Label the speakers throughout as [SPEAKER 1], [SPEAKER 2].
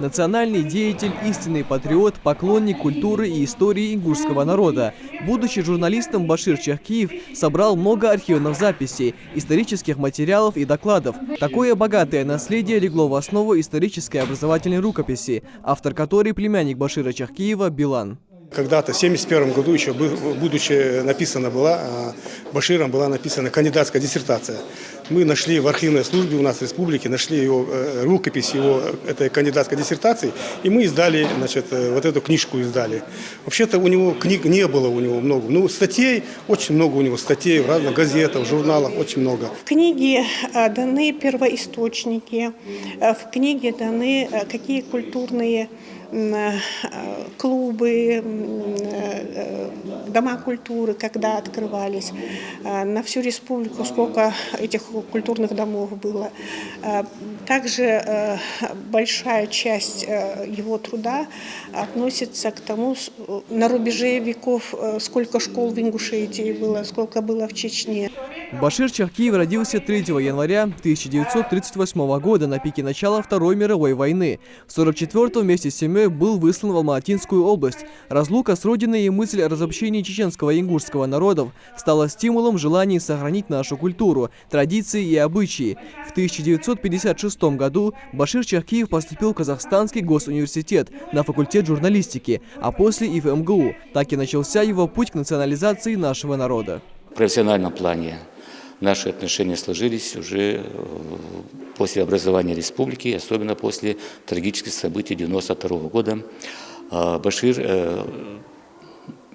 [SPEAKER 1] национальный деятель, истинный патриот, поклонник культуры и истории ингушского народа. Будучи журналистом, Башир Чахкиев собрал много архивных записей, исторических материалов и докладов. Такое богатое наследие легло в основу исторической образовательной рукописи, автор которой племянник Башира Чахкиева Билан.
[SPEAKER 2] Когда-то в 1971 году, еще будучи написана Баширом была написана кандидатская диссертация. Мы нашли в архивной службе у нас в республике, нашли его рукопись его этой кандидатской диссертации, и мы издали, вот эту книжку издали. Вообще-то у него книг не было много, но статей, очень много у него статей в разных газетах, журналах, очень много.
[SPEAKER 3] В книге даны первоисточники, в книге даны какие культурные клубы, дома культуры, когда открывались, на всю республику сколько этих культурных домов было. Также большая часть его труда относится к тому, на рубеже веков, сколько школ в Ингушетии было, сколько было в Чечне.
[SPEAKER 1] Башир Чахкиев родился 3 января 1938 года на пике начала Второй мировой войны. В 1944-м вместе с семьей был выслан в Алма-Атинскую область. Разлука с родиной и мысль о разобщении чеченского и ингушского народов стала стимулом желания сохранить нашу культуру, традиции и обычаи. В 1956 году Башир Чахкиев поступил в Казахстанский госуниверситет на факультет журналистики, а после и в МГУ. Так и начался его путь к национализации нашего народа.
[SPEAKER 4] В профессиональном плане наши отношения сложились уже после образования республики, особенно после трагических событий 1992 года. Башир,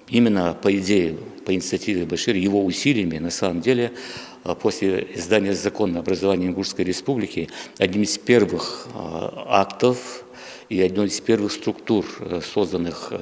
[SPEAKER 4] именно по идее, по инициативе Башира, его усилиями, на самом деле, после издания закона образования Ингушской республики, одним из первых актов и одной из первых структур, созданных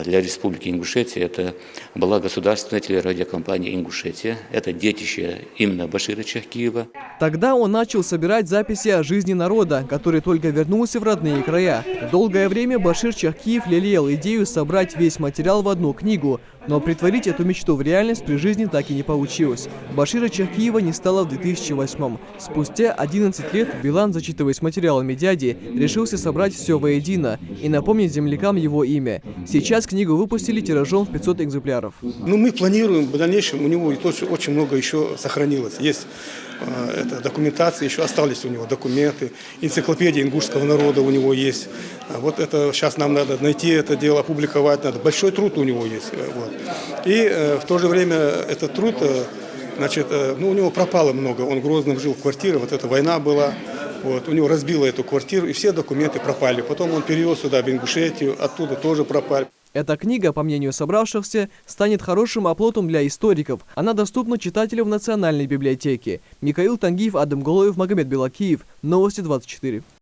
[SPEAKER 4] для Республики Ингушетия, это была государственная телерадиокомпания «Ингушетия». Это детище именно Башира Чахкиева.
[SPEAKER 1] Тогда он начал собирать записи о жизни народа, который только вернулся в родные края. Долгое время Башир Чахкиев лелеял идею собрать весь материал в одну книгу, но притворить эту мечту в реальность при жизни так и не получилось. Башира Чахкиева не стало в 2008-м. Спустя 11 лет Билан, зачитываясь материалами дяди, решился собрать все воедино и напомнить землякам его имя. Сейчас книгу выпустили тиражом в 500 экземпляров.
[SPEAKER 2] Мы планируем в дальнейшем, у него очень много еще сохранилось. Есть документация, еще остались у него документы, энциклопедия ингушского народа у него есть. Вот это сейчас нам надо найти это дело, опубликовать надо. Большой труд у него есть. Вот. И в то же время этот труд, у него пропало много. Он в Грозном жил в квартире, вот эта война была. Вот, у него разбило эту квартиру, и все документы пропали. Потом он перевез сюда, в Ингушетию, оттуда тоже пропали.
[SPEAKER 1] Эта книга, по мнению собравшихся, станет хорошим оплотом для историков. Она доступна читателю в Национальной библиотеке. Михаил Тангиев, Адам Голоев, Магомед Белакиев. Новости 24.